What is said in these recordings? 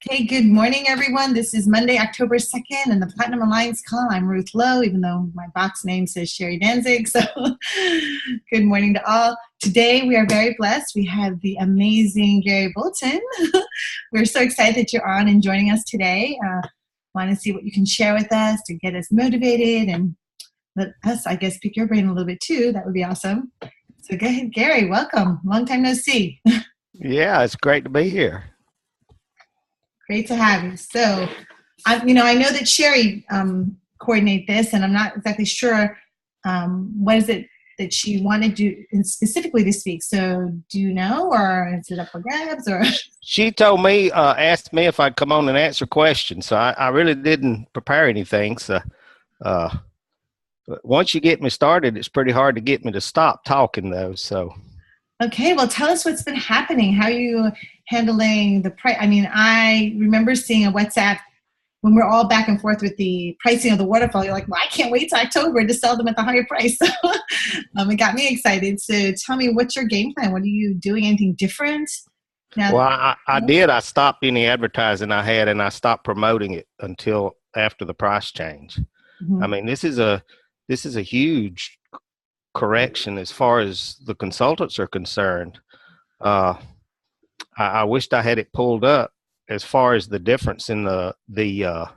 Okay, good morning, everyone. This is Monday, October 2nd, and the Platinum Alliance call. I'm Ruth Lowe, even though my box name says Sherry Danzig. So, good morning to all. Today, we are very blessed. We have the amazing Gary Bolton. We're so excited that you're on and joining us today. Want to see what you can share with us to get us motivated and let us, I guess, pick your brain a little bit too. That would be awesome. So, go ahead, Gary. Welcome. Long time no see. Yeah, it's great to be here. Great to have you. So, I know that Sherry coordinated this, and I'm not exactly sure what is it that she wanted to specifically this week. So, do you know, or is it up for grabs? Or She told me, asked me if I'd come on and answer questions. So I really didn't prepare anything. So once you get me started, it's pretty hard to get me to stop talking, though. So. Okay, well, tell us what's been happening. How are you handling the price? I mean, I remember seeing a WhatsApp when we're all back and forth with the pricing of the waterfall. You're like, well, I can't wait till October to sell them at the higher price. So it got me excited. So tell me, what's your game plan? What are you doing? Anything different? Now, well, I did. I stopped any advertising I had, and I stopped promoting it until after the price change. Mm-hmm. I mean, this is a huge correction as far as the consultants are concerned. I wished I had it pulled up as far as the difference in the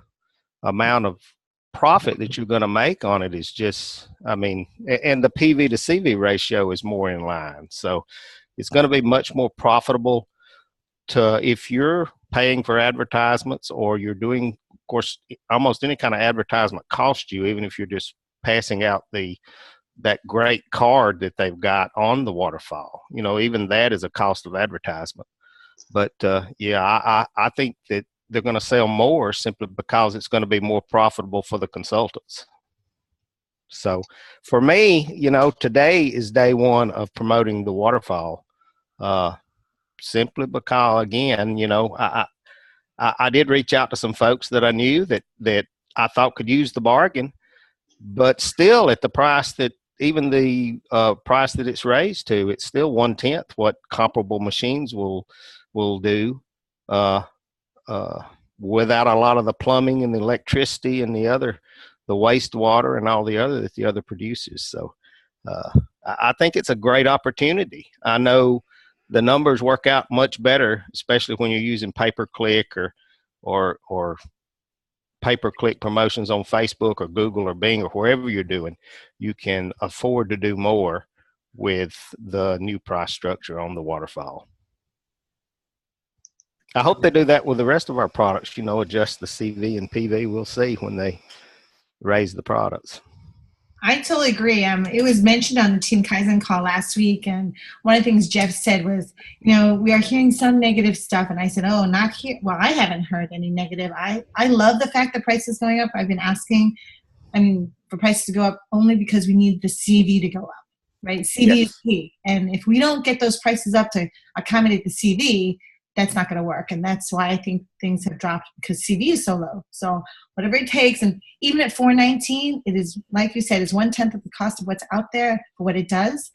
amount of profit that you're going to make on it is just, I mean, and the PV to CV ratio is more in line. So it's going to be much more profitable if you're paying for advertisements, or you're doing, of course, almost any kind of advertisement costs you, even if you're just passing out that great card that they've got on the waterfall. You know, even that is a cost of advertisement. But I think that they're going to sell more simply because it's going to be more profitable for the consultants. So for me, today is day one of promoting the waterfall, simply because, again, I did reach out to some folks that I knew that I thought could use the bargain, but still at the price that, even the price that it's raised to, it's still 1/10 what comparable machines will do without a lot of the plumbing and the electricity and the wastewater and all the other that the other produces. So I think it's a great opportunity. I know the numbers work out much better, especially when you're using pay-per-click or pay-per-click promotions on Facebook or Google or Bing or wherever you're doing. You can afford to do more with the new price structure on the waterfall. I hope they do that with the rest of our products, adjust the CV and PV. We'll see when they raise the products. I totally agree. It was mentioned on the Team Kaizen call last week, and one of the things Jeff said was, we are hearing some negative stuff, and I said, oh, not here. Well, I haven't heard any negative. I love the fact that price is going up. I've been asking, for prices to go up only because we need the CV to go up, right? CV is key, and if we don't get those prices up to accommodate the CV, that's not going to work. And that's why I think things have dropped, because CV is so low. So whatever it takes, and even at $4.19, it is, like you said, is 1/10 of the cost of what's out there for what it does.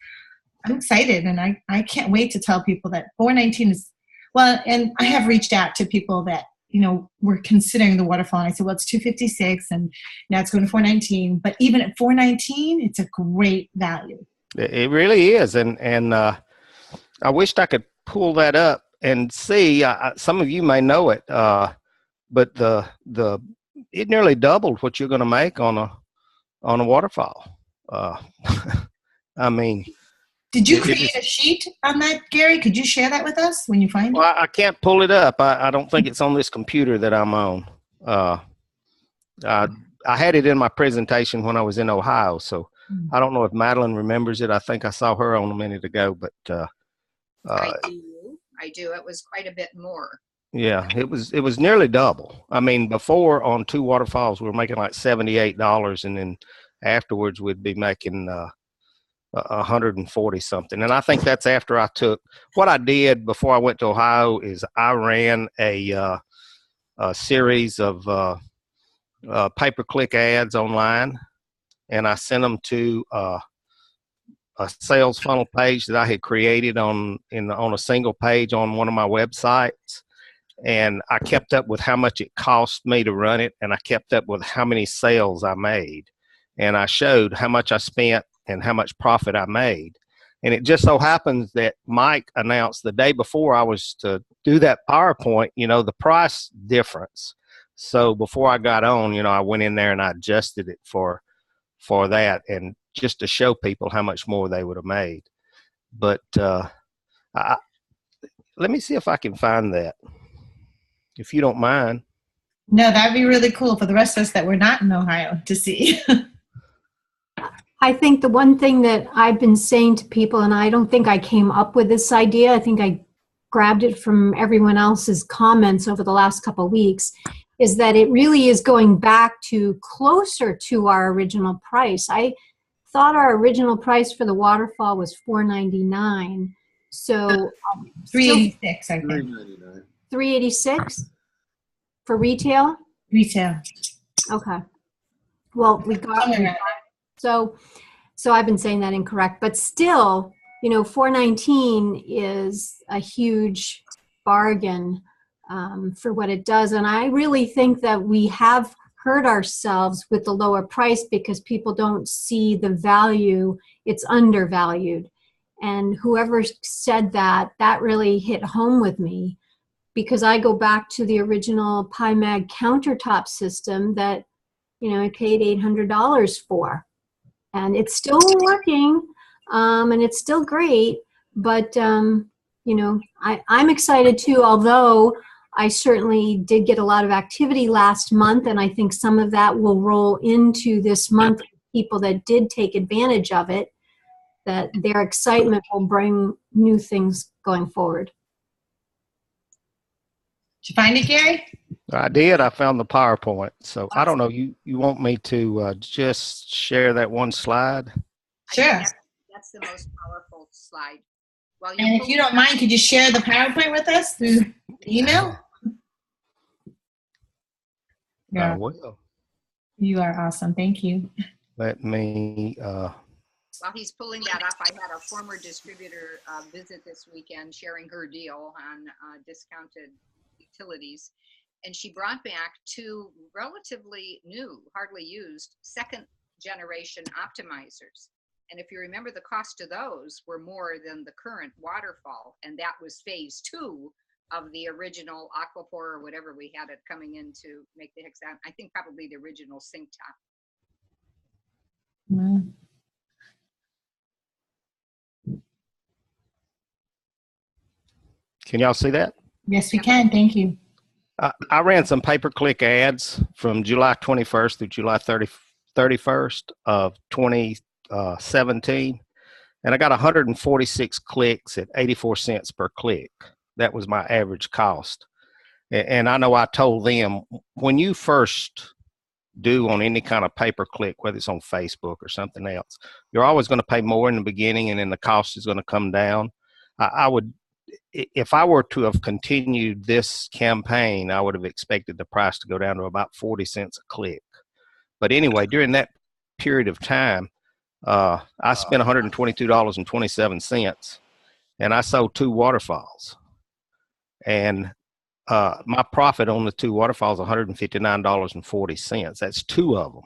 I'm excited, and I can't wait to tell people that $4.19 is, well, and I have reached out to people that, were considering the waterfall. And I said, well, it's $256, and now it's going to $4.19. But even at $4.19, it's a great value. It really is. And I wished I could pull that up and see. Some of you may know it, but it nearly doubled what you're going to make on a waterfall. I mean, did you create a sheet on that, Gary? Could you share that with us when you find it? Well, I can't pull it up. I don't think it's on this computer that I'm on. I had it in my presentation when I was in Ohio, so I don't know if Madeline remembers it. I think I saw her on a minute ago, but I do. It was quite a bit more. Yeah, it was nearly double. I mean, before on two waterfalls, we were making like $78, and then afterwards we'd be making 140 something. And I think that's after what I did before I went to Ohio is I ran a series of pay-per-click ads online, and I sent them to a sales funnel page that I had created on a single page on one of my websites. and I kept up with how much it cost me to run it, and I kept up with how many sales I made, and I showed how much I spent and how much profit I made. And it just so happens that Mike announced the day before I was to do that PowerPoint, the price difference. So before I got on, I went in there and I adjusted it for that, and just to show people how much more they would have made. But let me see if I can find that, if you don't mind. No, that'd be really cool for the rest of us that were not in Ohio to see. I think the one thing that I've been saying to people, and I don't think I came up with this idea, I think I grabbed it from everyone else's comments over the last couple of weeks, is that it really is going back to closer to our original price. I thought our original price for the waterfall was $4.99. So $3.86, I think. $3.99. $3.86 for retail? Retail. Okay. Well, we got so I've been saying that incorrect, but still, $4.19 is a huge bargain for what it does. And I really think that we have hurt ourselves with the lower price because people don't see the value. It's undervalued. And whoever said that really hit home with me, because I go back to the original PyMag countertop system that, I paid $800 for. And it's still working, and it's still great. But, I'm excited too, although I certainly did get a lot of activity last month, and I think some of that will roll into this month. People that did take advantage of it, that their excitement will bring new things going forward. Did you find it, Gary? I did. I found the PowerPoint. So I don't know. You want me to just share that one slide? Sure. That's the most powerful slide. Well, and if you don't mind, could you share the PowerPoint with us through email? I will. You are awesome. Thank you. Let me. While he's pulling that up, I had a former distributor visit this weekend sharing her deal on discounted utilities. And she brought back two relatively new, hardly used, second generation optimizers. And if you remember, the cost of those were more than the current waterfall. And that was phase 2 of the original Aquapore or whatever we had it coming in to make the hexagon. I think probably the original sink top. Mm. Can y'all see that? Yes, we can. Thank you. I ran some pay-per-click ads from July 21st through July 31st of 2017, and I got 146 clicks at 84 cents per click. That was my average cost. And I know I told them, when you first do on any kind of pay-per-click, whether it's on Facebook or something else, you're always going to pay more in the beginning, and then the cost is going to come down. I would, if I were to have continued this campaign, I would have expected the price to go down to about 40 cents a click. But anyway, during that period of time, I spent $122.27, and I sold 2 waterfalls. And my profit on the 2 waterfalls, $159.40. That's 2 of them.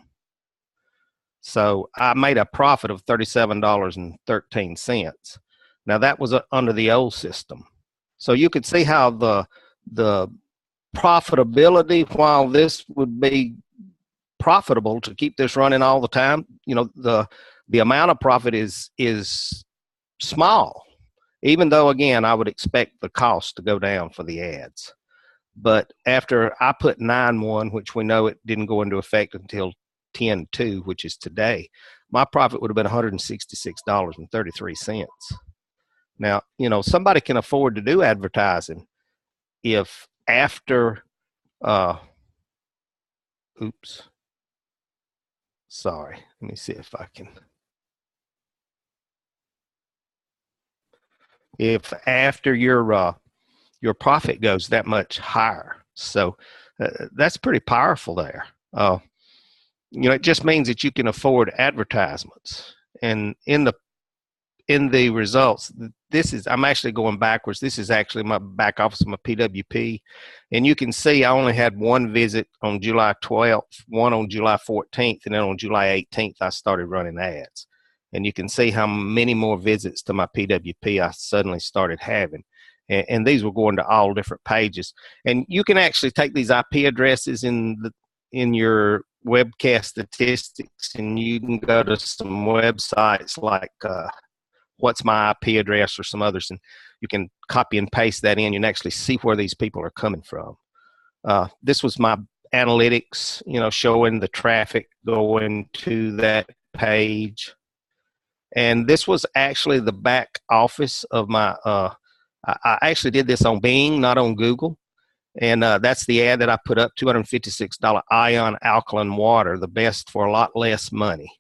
So I made a profit of $37.13. Now that was under the old system. So you could see how the profitability, while this would be profitable to keep this running all the time, the amount of profit is small, even though, again, I would expect the cost to go down for the ads. But after I put 9-1, which we know it didn't go into effect until 10-2, which is today, my profit would have been $166.33. Now, somebody can afford to do advertising if after, sorry, let me see if I can. If after your profit goes that much higher. So that's pretty powerful there. It just means that you can afford advertisements. And in the results, I'm actually going backwards. This is actually my back office of my PWP. And you can see I only had one visit on July 12th, one on July 14th, and then on July 18th, I started running ads. And you can see how many more visits to my PWP I suddenly started having. And these were going to all different pages. And you can actually take these IP addresses in your webcast statistics, and you can go to some websites like What's My IP Address or some others, and you can copy and paste that in and actually see where these people are coming from. This was my analytics, showing the traffic going to that page. And this was actually the back office of my, I actually did this on Bing, not on Google. And that's the ad that I put up, $256 Ion Alkaline Water, the best for a lot less money.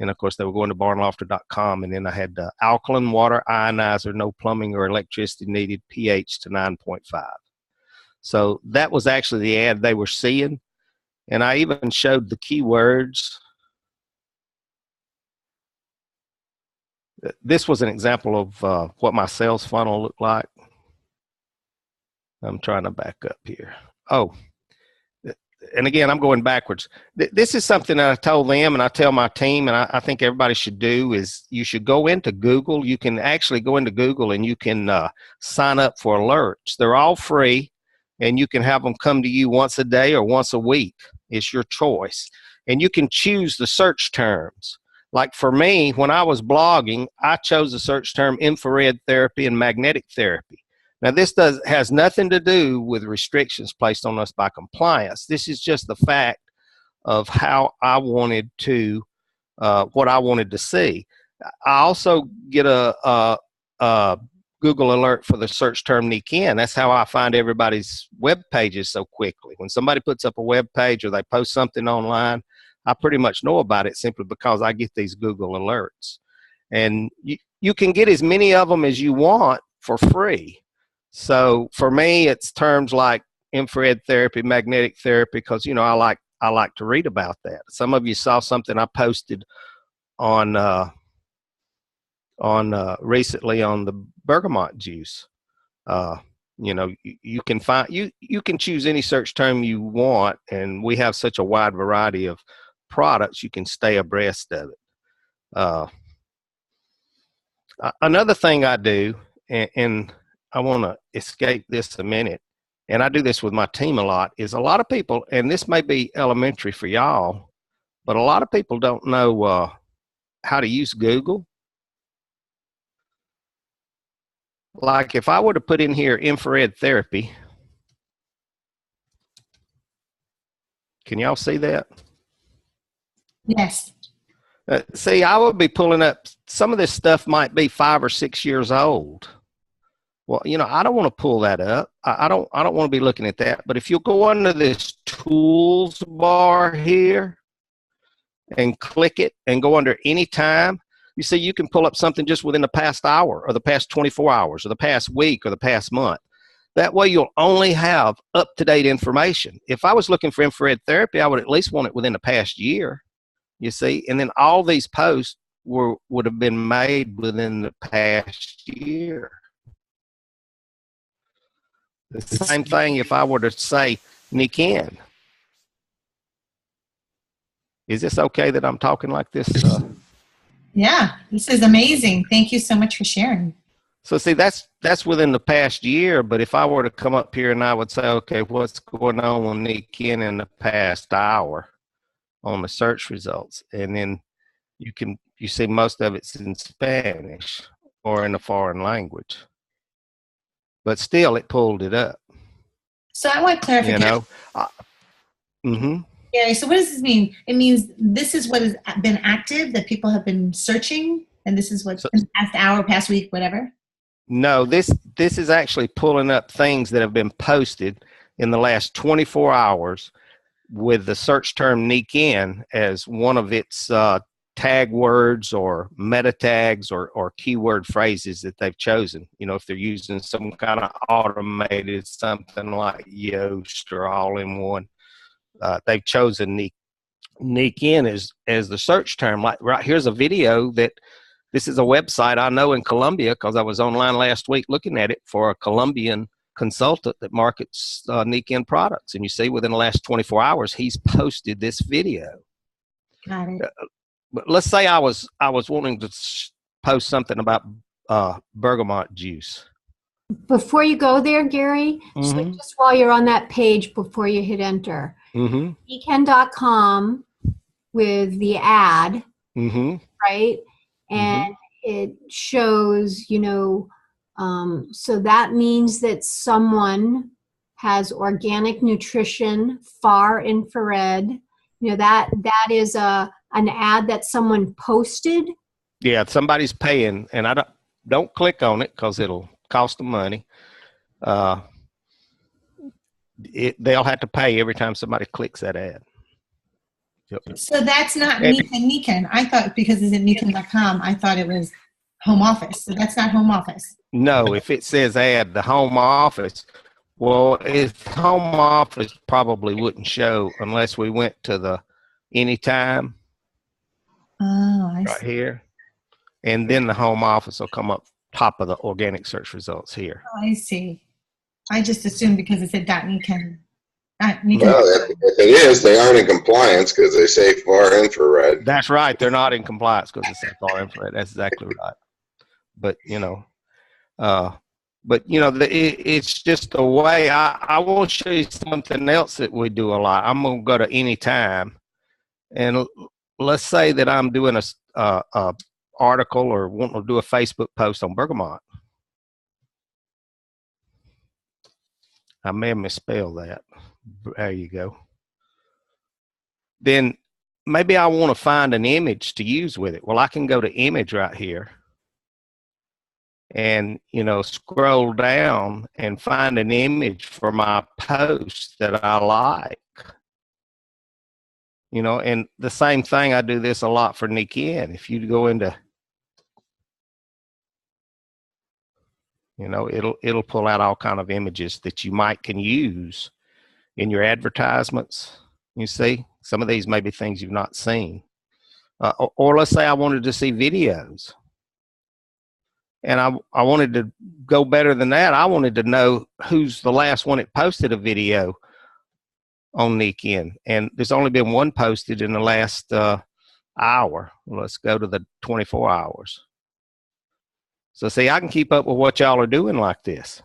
And, of course, they were going to barnlofter.com. And then I had alkaline water ionizer, no plumbing or electricity needed, pH to 9.5. So that was actually the ad they were seeing. And I even showed the keywords. This was an example of what my sales funnel looked like. I'm trying to back up here. Oh, and again, I'm going backwards. This is something that I told them and I tell my team, and I think everybody should do, is you should go into Google. You can actually go into Google and you can sign up for alerts. They're all free, and you can have them come to you once a day or once a week. It's your choice. And you can choose the search terms. Like for me, when I was blogging, I chose the search term infrared therapy and magnetic therapy. Now, this has nothing to do with restrictions placed on us by compliance. This is just the fact of how I wanted to, what I wanted to see. I also get a Google alert for the search term NICN. That's how I find everybody's web pages so quickly. When somebody puts up a web page or they post something online, I pretty much know about it simply because I get these Google alerts. And you can get as many of them as you want for free. So for me, it's terms like infrared therapy, magnetic therapy, because I like to read about that. Some of you saw something I posted on recently on the bergamot juice. You can find you can choose any search term you want, and we have such a wide variety of products. You can stay abreast of it. Another thing I do, and I want to escape this a minute, and I do this with my team a lot, is a lot of people, and this may be elementary for y'all, but a lot of people don't know how to use Google. Like if I were to put in here infrared therapy, can y'all see that? Yes. See, I would be pulling up, some of this stuff might be 5 or 6 years old. Well, I don't want to pull that up. I don't want to be looking at that. But if you go under this tools bar here and click it and go under any time, you see you can pull up something just within the past hour or the past 24 hours or the past week or the past month. That way you'll only have up-to-date information. If I was looking for infrared therapy, I would at least want it within the past year, you see. And then all these posts would have been made within the past year. The same thing if I were to say NICN. Is this okay that I'm talking like this? Yeah, this is amazing. Thank you so much for sharing. So see, that's within the past year, but if I were to come up here and I would say, okay, what's going on with NICN in the past hour on the search results, and then you see most of it's in Spanish or in a foreign language. But still, it pulled it up. So I want clarification. Gary, so what does this mean? It means this is what has been active, that people have been searching, and this is what's in the past hour, past week, whatever? No, this is actually pulling up things that have been posted in the last 24 hours with the search term NICN as one of its tag words or meta tags or keyword phrases that they've chosen. If they're using some kind of automated something like Yoast or all-in-one, they've chosen NICN as the search term. Like right here's a video that this is a website I know in Colombia because I was online last week looking at it for a Colombian consultant that markets Nikken products. And you see within the last 24 hours, he's posted this video. Got it. But let's say I was wanting to post something about bergamot juice. Before you go there, Gary, so just while you're on that page, before you hit enter, Nikken.com with the ad, right? And it shows, so that means that someone has organic nutrition, far infrared. That is an ad that someone posted. Yeah, somebody's paying, and I don't click on it because it'll cost them money. They'll have to pay every time somebody clicks that ad. Yep. So that's not Nikken. I thought because it's at Nikken.com, I thought it was home office. So that's not home office. No, if it says ad, the home office, well, if home office probably wouldn't show unless we went to the anytime right here. And then the home office will come up top of the organic search results here. Oh, I see. I just assumed because it said .Nikken. Well, if it is, they aren't in compliance because they say far infrared. That's right. They're not in compliance because they say far infrared. That's exactly right. But, it's just the way I will show you something else that we do a lot. I'm going to go to anytime. And let's say that I'm doing a article or want to do a Facebook post on bergamot. I may have misspelled that. There you go. Then maybe I want to find an image to use with it. Well, I can go to image right here and, scroll down and find an image for my post that I like. And the same thing, I do this a lot for Nikken. If you go into, it'll pull out all kind of images that you can use in your advertisements. You see, some of these may be things you've not seen. Or let's say I wanted to see videos. And I wanted to go better than that. I wanted to know who's the last one that posted a video on Nikken. And there's only been one posted in the last hour. Let's go to the 24 hours. So see, I can keep up with what y'all are doing like this.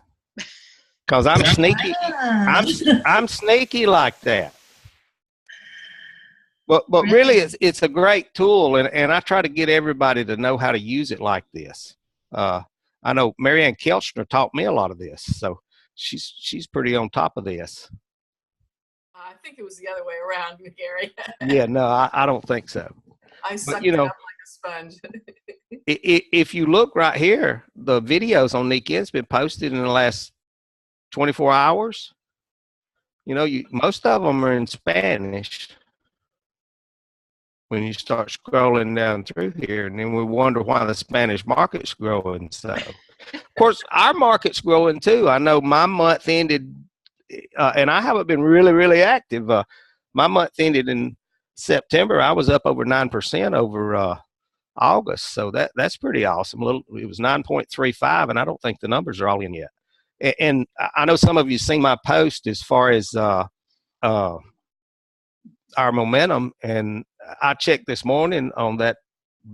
Because I'm sneaky. I'm sneaky like that. But really, it's a great tool, and I try to get everybody to know how to use it like this. I know Marianne Kelchner taught me a lot of this, so she's pretty on top of this. I think it was the other way around, Gary. Yeah, no, I don't think so. I sucked it up like a sponge. If you look right here, the videos on Nikken's been posted in the last 24 hours. Most of them are in Spanish. When you start scrolling down through here, and then we wonder why the Spanish market's growing. So, of course, our market's growing too. I know my month ended, and I haven't been really, really active. My month ended in September. I was up over 9% over August, so that's pretty awesome. It was 9.35, and I don't think the numbers are all in yet. And I know some of you seen my post as far as our momentum, and I checked this morning on that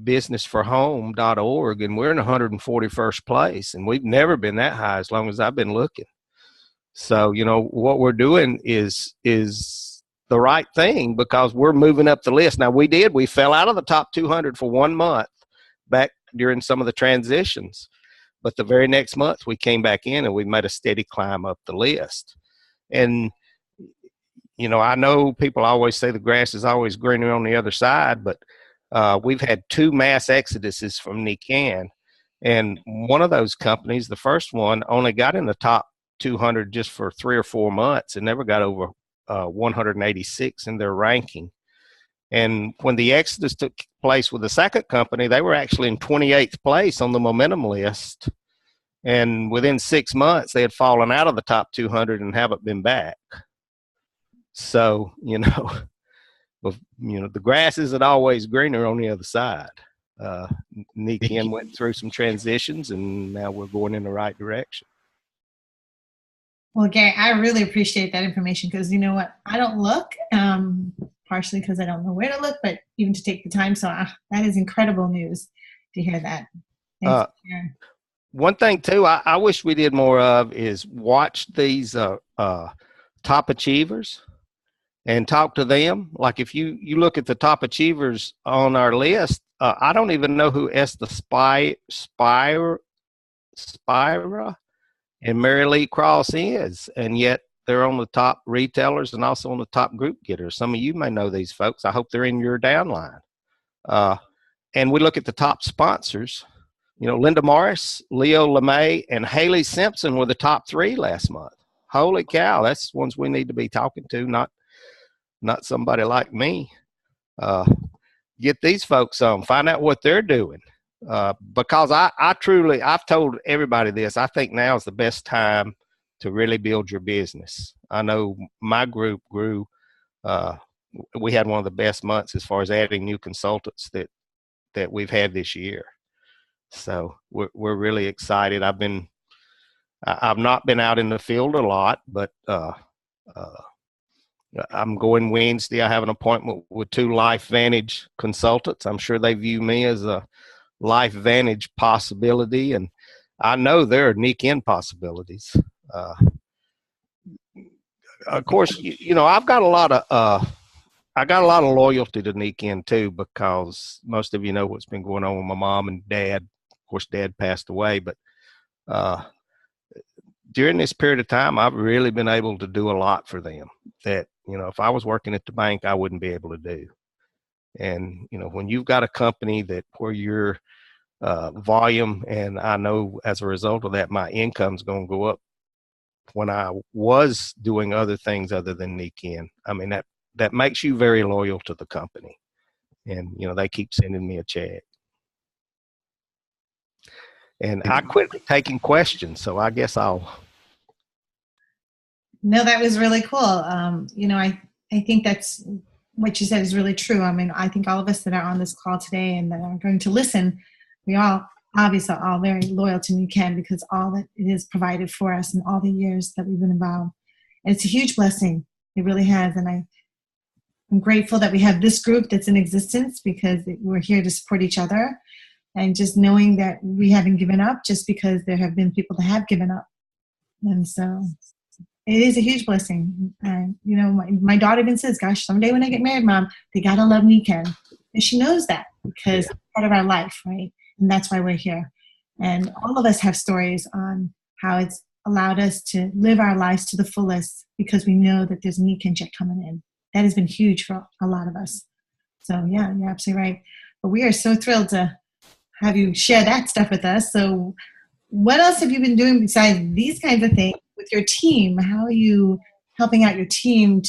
businessforhome.org, and we're in 141st place, and we've never been that high as long as I've been looking. So, what we're doing is the right thing because we're moving up the list. Now, we fell out of the top 200 for 1 month back during some of the transitions, but the very next month we came back in and we made a steady climb up the list. And I know people always say the grass is always greener on the other side, but we've had 2 mass exoduses from Nikken. And one of those companies, the first one, only got in the top 200 just for 3 or 4 months and never got over 186 in their ranking. And when the exodus took place with the second company, they were actually in 28th place on the momentum list. And within 6 months, they had fallen out of the top 200 and haven't been back. So, the grass isn't always greener on the other side. Niken went through some transitions, and now we're going in the right direction. Well, Gary, I really appreciate that information because you know what? I don't look, partially because I don't know where to look, but even to take the time. So that is incredible news to hear that. Thanks for sharing. One thing too, I wish we did more of is watch these top achievers and talk to them. Like if you look at the top achievers on our list, I don't even know who Esther Spira and Mary Lee Cross is, and yet they're on the top retailers and also on the top group getters. Some of you may know these folks. I hope they're in your downline. And we look at the top sponsors. You know, Linda Morris, Leo LeMay, and Haley Simpson were the top 3 last month. Holy cow, that's ones we need to be talking to, not somebody like me. Get these folks on, find out what they're doing. Because I've told everybody this, I think now is the best time to really build your business. I know my group grew. We had one of the best months as far as adding new consultants that we've had this year. So we're really excited. I've not been out in the field a lot, but I'm going Wednesday. I have an appointment with 2 LifeVantage consultants. I'm sure they view me as a LifeVantage possibility, and I know there are Niken possibilities. Of course, you know I've got a lot of loyalty to Niken too, because most of you know what's been going on with my mom and dad. Of course, Dad passed away, but during this period of time, I've really been able to do a lot for them that, you know, if I was working at the bank, I wouldn't be able to do. And, you know, when you've got a company where your volume, and I know as a result of that, my income's going to go up when I was doing other things other than Niken. I mean, that makes you very loyal to the company. And, you know, they keep sending me a check. And I quit taking questions, so I guess I'll. No, that was really cool. You know, I think that's what you said is really true. I mean, I think all of us that are on this call today and that are going to listen, we all obviously are all very loyal to Niken because all that it has provided for us in all the years that we've been involved. And it's a huge blessing. It really has. And I'm grateful that we have this group that's in existence because we're here to support each other. And just knowing that we haven't given up just because there have been people that have given up. And so it is a huge blessing. And, you know, my daughter even says, gosh, someday when I get married, Mom, they got to love Niken. And she knows that because it's part of our life, right? And that's why we're here. And all of us have stories on how it's allowed us to live our lives to the fullest because we know that there's a Niken check coming in. That has been huge for a lot of us. So, yeah, you're absolutely right. But we are so thrilled to have you share that stuff with us. So what else have you been doing besides these kinds of things with your team? How are you helping out your team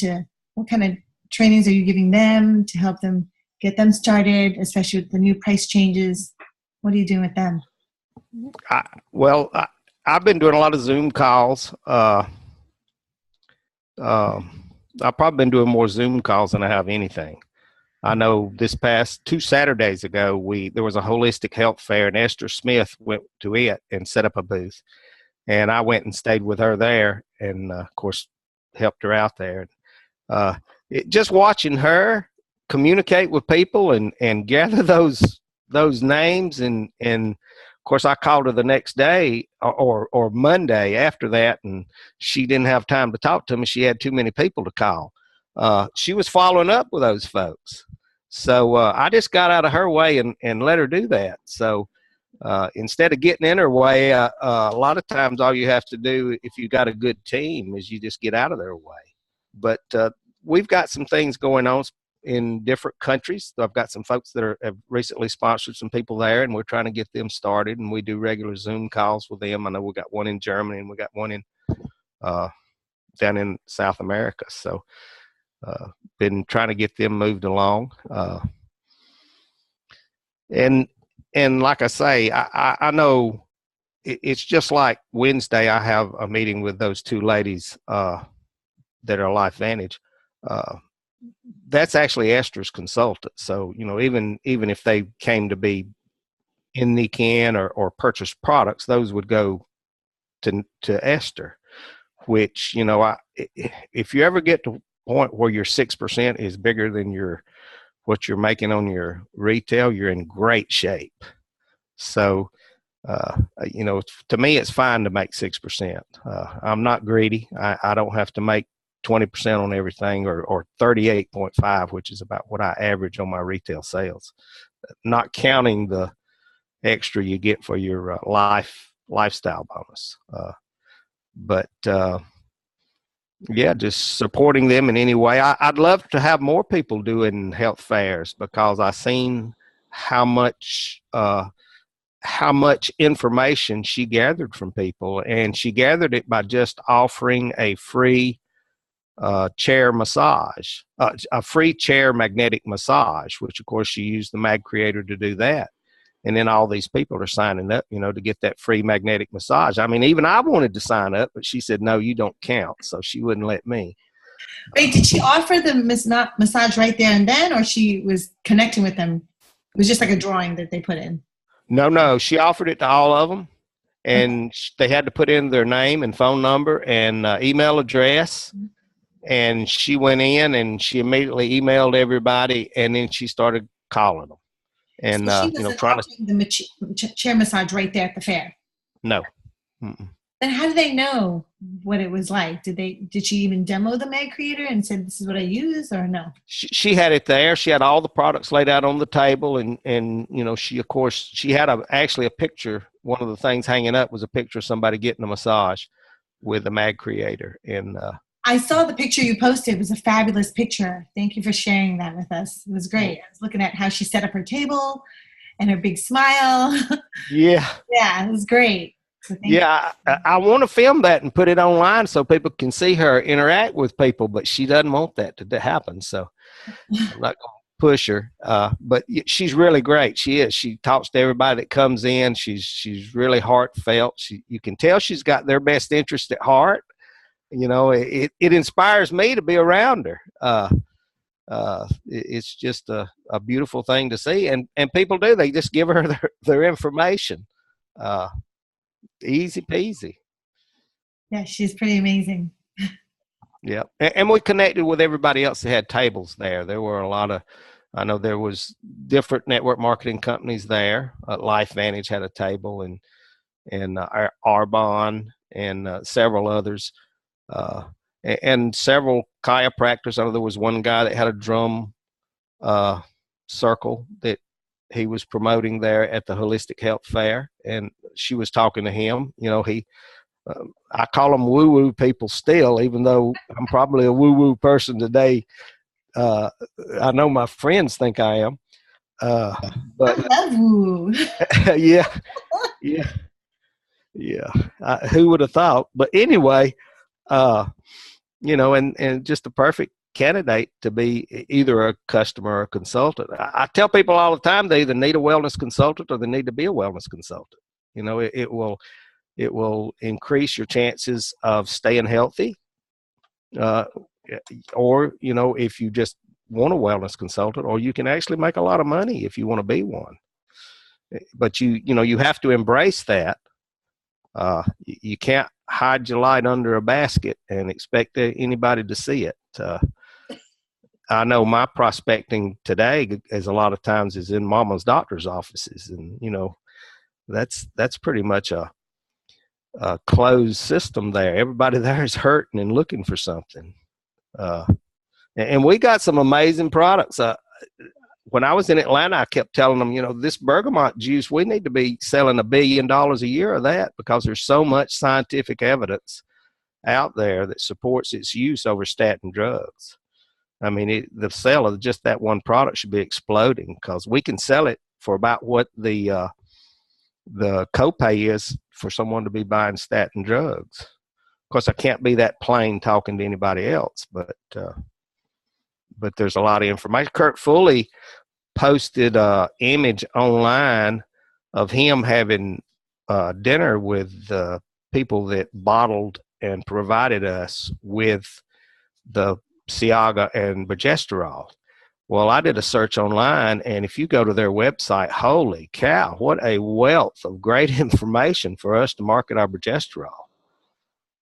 what kind of trainings are you giving them to help them get them started, especially with the new price changes? What are you doing with them? I've been doing a lot of Zoom calls. I've probably been doing more Zoom calls than I have anything. I know this past 2 Saturdays ago, there was a holistic health fair, and Esther Smith went to it and set up a booth. And I went and stayed with her there and, of course, helped her out there. Just watching her communicate with people and gather those names. And, of course, I called her the next day or Monday after that, and she didn't have time to talk to me. She had too many people to call. She was following up with those folks. So I just got out of her way and let her do that. So instead of getting in her way, a lot of times all you have to do if you got a good team is you just get out of their way. But we've got some things going on in different countries. I've got some folks that have recently sponsored some people there, and we're trying to get them started, and we do regular Zoom calls with them. I know we got one in Germany, and we got one in down in South America. So been trying to get them moved along. And like I say, I know it's just like Wednesday, I have a meeting with those 2 ladies that are LifeVantage. That's actually Esther's consultant. So, you know, even if they came to be in the can or purchase products, those would go to Esther, which, if you ever get to a point where your 6% is bigger than what you're making on your retail, you're in great shape. So, to me, it's fine to make 6%. I'm not greedy. I don't have to make 20% on everything or 38.5, which is about what I average on my retail sales, not counting the extra you get for your lifestyle bonus. But just supporting them in any way. I'd love to have more people doing health fairs, because I've seen how much information she gathered from people, and she gathered it by just offering a free chair massage, a free chair magnetic massage, which of course she used the Mag Creator to do that. And then all these people are signing up, to get that free magnetic massage. I mean, even I wanted to sign up, but she said, no, you don't count. So she wouldn't let me. Wait, did she offer the massage right there and then, or she was connecting with them? It was just like a drawing that they put in. No. She offered it to all of them. And they had to put in their name and phone number and email address. And she went in and she immediately emailed everybody. And then she started calling them. And, so she wasn't offering the chair massage right there at the fair? No. Mm-mm. Then how did they know what it was like? Did she even demo the Mag Creator and said, this is what I use, or no? She had it there. She had all the products laid out on the table. And she had actually a picture. One of the things hanging up was a picture of somebody getting a massage with the Mag Creator. And, I saw the picture you posted. It was a fabulous picture. Thank you for sharing that with us. It was great. I was looking at how she set up her table and her big smile. Yeah. Yeah, it was great. So I want to film that and put it online so people can see her interact with people, but she doesn't want that to happen. So I'm not going to push her. But she's really great. She is. She talks to everybody that comes in. She's really heartfelt. You can tell she's got their best interest at heart. It inspires me to be around her. It's just a beautiful thing to see. And people do. They just give her their information. Easy peasy. Yeah, she's pretty amazing. Yeah. And we connected with everybody else that had tables there. There were I know there was different network marketing companies there. LifeVantage had a table, and Arbonne and several others. And several chiropractors. I know there was one guy that had a drum circle that he was promoting there at the Holistic Health Fair, and she was talking to him. I call them woo-woo people still, even though I'm probably a woo-woo person today. I know my friends think I am. But I love woo. Yeah. Who would have thought? But anyway, and just a perfect candidate to be either a customer or a consultant. I tell people all the time they either need a wellness consultant or they need to be a wellness consultant. It will increase your chances of staying healthy. Or, if you just want a wellness consultant, or you can actually make a lot of money if you want to be one. But you have to embrace that. You can't hide your light under a basket and expect anybody to see it. I know my prospecting today is a lot of times is in mama's doctor's offices, and that's pretty much a closed system there. Everybody there is hurting and looking for something. And we got some amazing products. When I was in Atlanta, I kept telling them, this bergamot juice, we need to be selling $1 billion a year of that, because there's so much scientific evidence out there that supports its use over statin drugs. I mean, the sale of just that one product should be exploding, because we can sell it for about what the copay is for someone to be buying statin drugs. Of course, I can't be that plain talking to anybody else, but there's a lot of information. Kurt Foley posted an image online of him having dinner with the people that bottled and provided us with the Ciaga and Progesterol. Well, I did a search online, and if you go to their website, holy cow, what a wealth of great information for us to market our progesterol.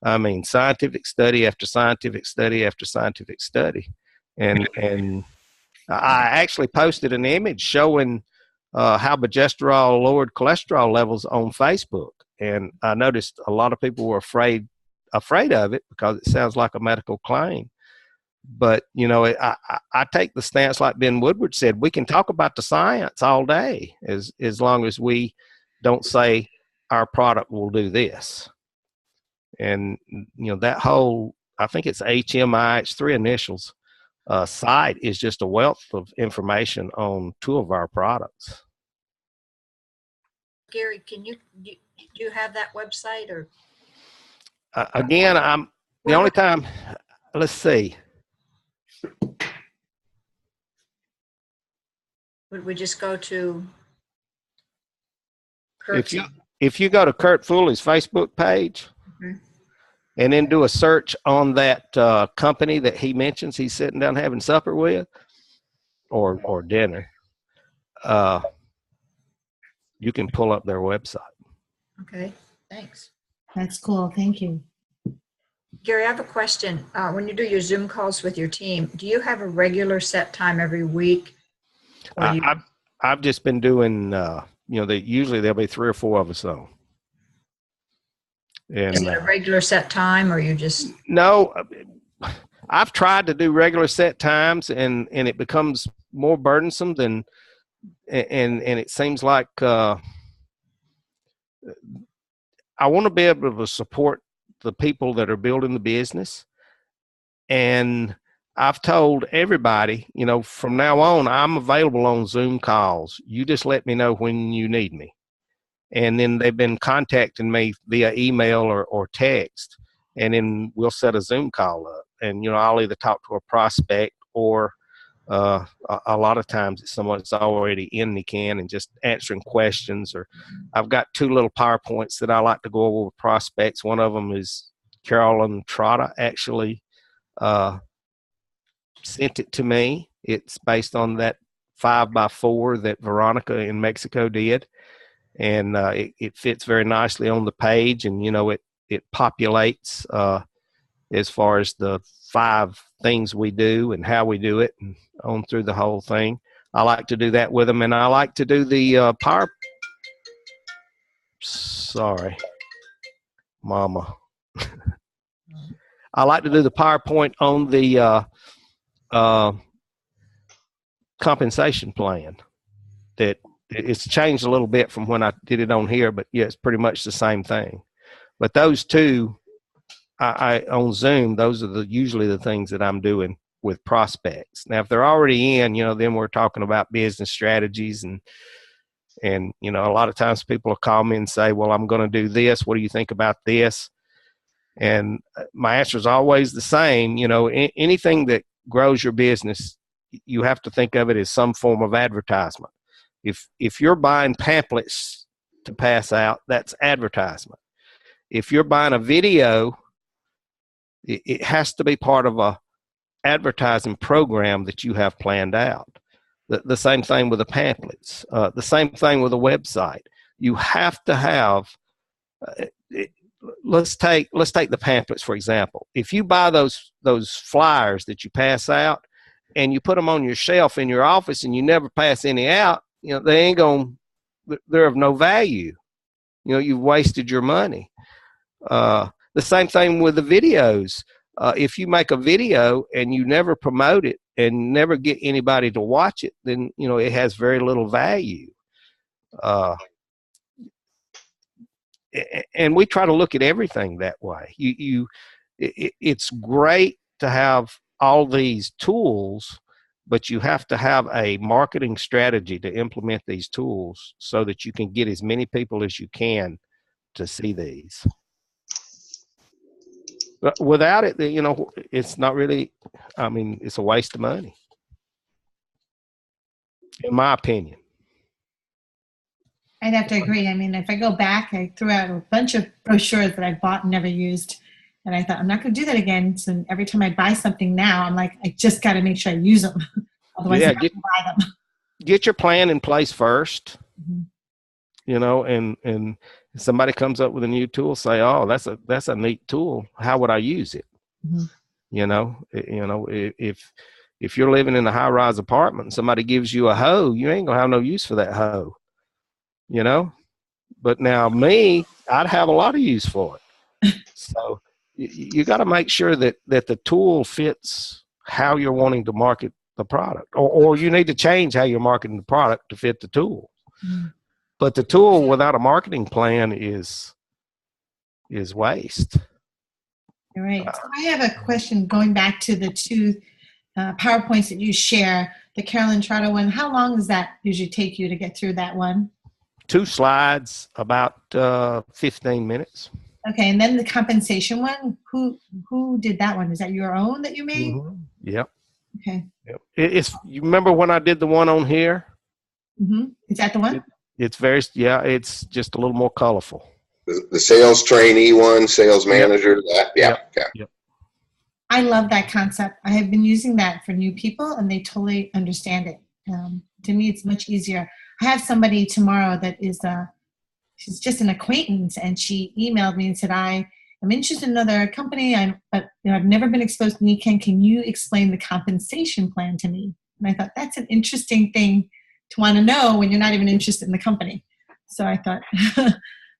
I mean, scientific study after scientific study after scientific study. And I actually posted an image showing how progesterol lowered cholesterol levels on Facebook. And I noticed a lot of people were afraid of it because it sounds like a medical claim. But, you know, I take the stance like Ben Woodward said, we can talk about the science all day as long as we don't say our product will do this. And, you know, that whole, I think it's HMI, it's 3 initials, site is just a wealth of information on 2 of our products. Gary, do you have that website or? Again, the only time, let's see. Would we just go to Kurt's? If you go to Kurt Foley's Facebook page, Mhm. and then do a search on that company that he mentions he's sitting down having supper with, or dinner, you can pull up their website. Okay, thanks. That's cool. Thank you. Gary, I have a question. When you do your Zoom calls with your team, do you have a regular set time every week? Or do you- I've just been doing, you know, usually there'll be 3 or 4 of us on. And, Is it a regular set time, or you just? No, I've tried to do regular set times, and it becomes more burdensome than, and it seems like I want to be able to support the people that are building the business. And I've told everybody, you know, from now on, I'm available on Zoom calls. You just let me know when you need me. And then they've been contacting me via email or text, and then we'll set a Zoom call up. And, you know, I'll either talk to a prospect or a lot of times it's someone that's already in the can and just answering questions. Or I've got 2 little PowerPoints that I like to go over with prospects. One of them is Carolyn Trotta actually sent it to me. It's based on that 5x4 that Veronica in Mexico did. And it fits very nicely on the page, and, you know, it populates as far as the 5 things we do and how we do it, and on through the whole thing. I like to do that with them, and I like to do the Sorry, Mama. I like to do the PowerPoint on the compensation plan. That it's changed a little bit from when I did it on here, but yeah, it's pretty much the same thing. But those 2, I on Zoom, those are usually the things that I'm doing with prospects. Now, if they're already in, you know, then we're talking about business strategies, and you know, a lot of times people will call me and say, well, I'm going to do this. What do you think about this? And my answer is always the same. You know, anything that grows your business, you have to think of it as some form of advertisement. If you're buying pamphlets to pass out, that's advertisement. If you're buying a video, it has to be part of a advertising program that you have planned out. The same thing with the pamphlets. The same thing with a website. You have to have. Let's take the pamphlets for example. If you buy those flyers that you pass out, and you put them on your shelf in your office, and you never pass any out, you know, they're of no value. You know, you've wasted your money. The same thing with the videos. If you make a video and you never promote it and never get anybody to watch it, then, you know, it has very little value. And we try to look at everything that way. It's great to have all these tools, but you have to have a marketing strategy to implement these tools so that you can get as many people as you can to see these. But without it, you know, it's not really, I mean, it's a waste of money, in my opinion. I'd have to agree. I mean, if I go back, I threw out a bunch of brochures that I bought and never used. And I thought, I'm not going to do that again. So every time I buy something now, I'm like, I just got to make sure I use them. Otherwise, Yeah, they're not gonna buy them. get your plan in place first, Mhm. you know, and somebody comes up with a new tool, say, oh, that's a neat tool. How would I use it? Mhm. If you're living in a high rise apartment and somebody gives you a hoe, you ain't gonna have no use for that hoe, you know. But now me, I'd have a lot of use for it. So you got to make sure that the tool fits how you're wanting to market the product, or you need to change how you're marketing the product to fit the tool. Mhm. But the tool without a marketing plan is waste. All right. So I have a question going back to the two PowerPoints that you share, the Carolyn Trotter one. How long does that usually take you to get through that one? 2 slides, about 15 minutes. Okay, and then the compensation one. Who did that one? Is that your own that you made? Mm-hmm. Yep. Okay. Yep. You remember when I did the one on here? Mm-hmm. Is that the one? It's it's just a little more colorful. The sales trainee one, sales manager, that, yeah. Yep. Okay. Yep. I love that concept. I have been using that for new people, and they totally understand it. To me, it's much easier. I have somebody tomorrow that is she's just an acquaintance, and she emailed me and said, I am interested in another company, but I've never been exposed to NECAN. Can you explain the compensation plan to me? And I thought, that's an interesting thing to want to know when you're not even interested in the company. So I thought,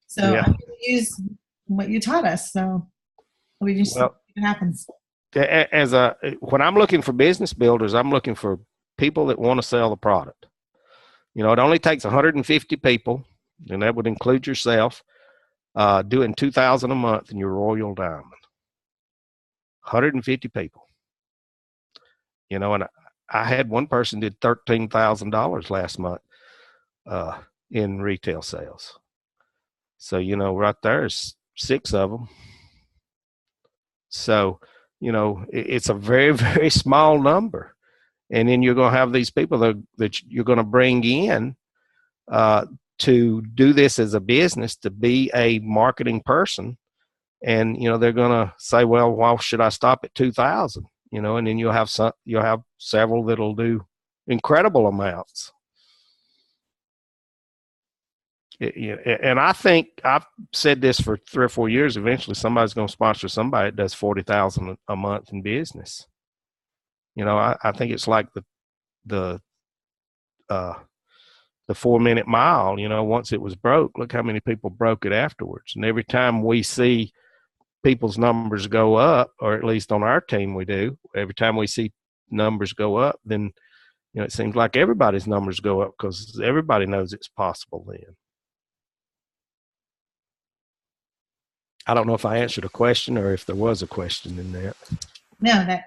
so Yeah. I'm going to use what you taught us. So we just see what happens. When I'm looking for business builders, I'm looking for people that want to sell the product. You know, it only takes 150 people, and that would include yourself, doing $2,000 a month in your Royal Diamond. 150 people. You know, and I had one person did $13,000 last month in retail sales. So, you know, right there is 6 of them. So, you know, it's a very, very small number. And then you're going to have these people that you're going to bring in to do this as a business, to be a marketing person. And, you know, they're going to say, well, why should I stop at 2,000? You know, and then you'll have several that'll do incredible amounts. And I think I've said this for 3 or 4 years. Eventually, somebody's going to sponsor somebody that does 40,000 a month in business. You know, I think it's like the 4-minute mile. You know, once it was broke, look how many people broke it afterwards. And every time we see people's numbers go up, or at least on our team we do, every time we see numbers go up, then, you know, it seems like everybody's numbers go up because everybody knows it's possible then. I don't know if I answered a question or if there was a question in there. No, that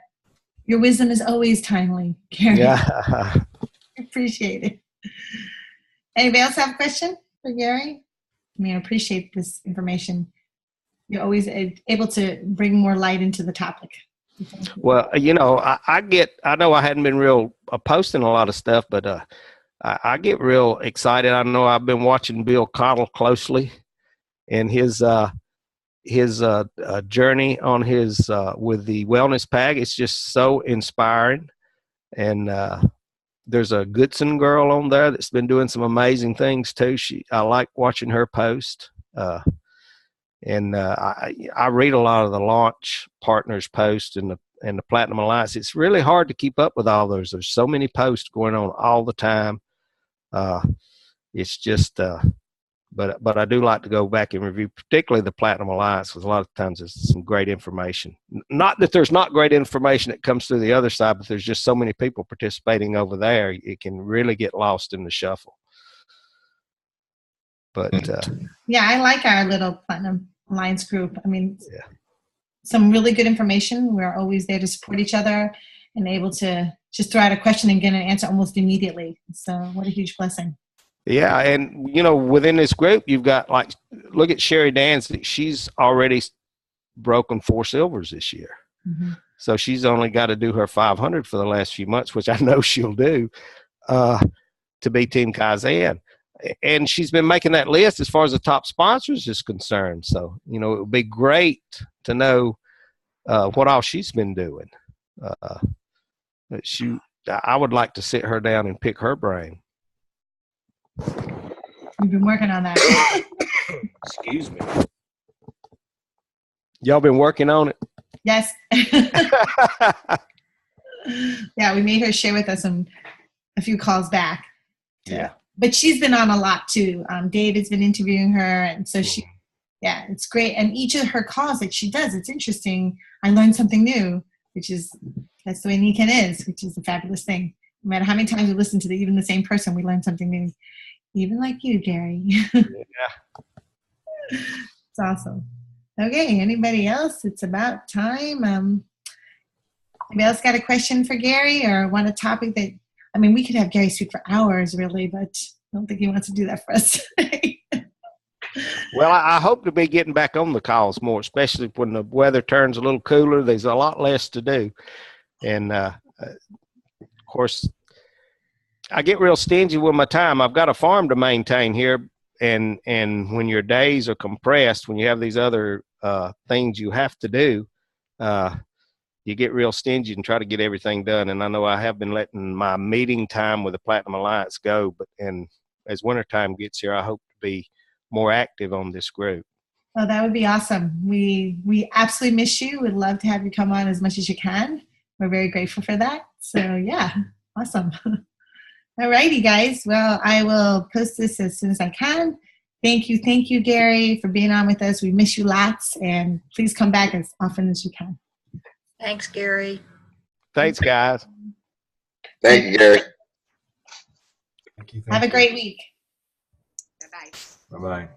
your wisdom is always timely, Gary. Yeah. I appreciate it. Anybody else have a question for Gary? I mean, I appreciate this information. You're always able to bring more light into the topic. Well, you know, I know I hadn't been real posting a lot of stuff, but I get real excited. I know I've been watching Bill Cottle closely, and his journey on his with the wellness pack. It's just so inspiring. And there's a Goodson girl on there that's been doing some amazing things too. I like watching her post. And I read a lot of the launch partners posts and the Platinum Alliance. It's really hard to keep up with all those. There's so many posts going on all the time. It's just, but I do like to go back and review, particularly the Platinum Alliance, because a lot of times there's some great information. Not that there's not great information that comes through the other side, but there's just so many people participating over there, it can really get lost in the shuffle. But yeah, I like our little Platinum Alliance group. I mean, some really good information. We're always there to support each other and able to just throw out a question and get an answer almost immediately. So what a huge blessing. Yeah, and you know, within this group, you've got, like, look at Sherry Danzig. She's already broken 4 silvers this year. Mm-hmm. So she's only got to do her 500 for the last few months, which I know she'll do, to be Team Kaizen. And she's been making that list as far as the top sponsors is concerned. So, you know, it would be great to know what all she's been doing. I would like to sit her down and pick her brain. We've been working on that. Excuse me. Y'all been working on it? Yes. Yeah, we made her share with us a few calls back. Yeah. But she's been on a lot too. David's been interviewing her, and so yeah, it's great. And each of her calls that she does, it's interesting. I learned something new, that's the way Nikan is, which is a fabulous thing. No matter how many times we listen to even the same person, we learn something new. Even like you, Gary. Yeah. It's awesome. Okay, anybody else? It's about time. Anybody else got a question for Gary or want a topic that, we could have Gary speak for hours really, but I don't think he wants to do that for us today. Well, I hope to be getting back on the calls more, especially when the weather turns a little cooler. There's a lot less to do. And, of course, I get real stingy with my time. I've got a farm to maintain here. And when your days are compressed, when you have these other things you have to do, you get real stingy and try to get everything done. And I know I have been letting my meeting time with the Platinum Alliance go. And as wintertime gets here, I hope to be more active on this group. Oh, that would be awesome. We absolutely miss you. We'd love to have you come on as much as you can. We're very grateful for that. So yeah, awesome. All righty, guys. Well, I will post this as soon as I can. Thank you, Gary, for being on with us. We miss you lots, and please come back as often as you can. Thanks, Gary. Thanks, guys. Thank you, Gary. Thank you. Have a great week. Bye-bye. Bye-bye.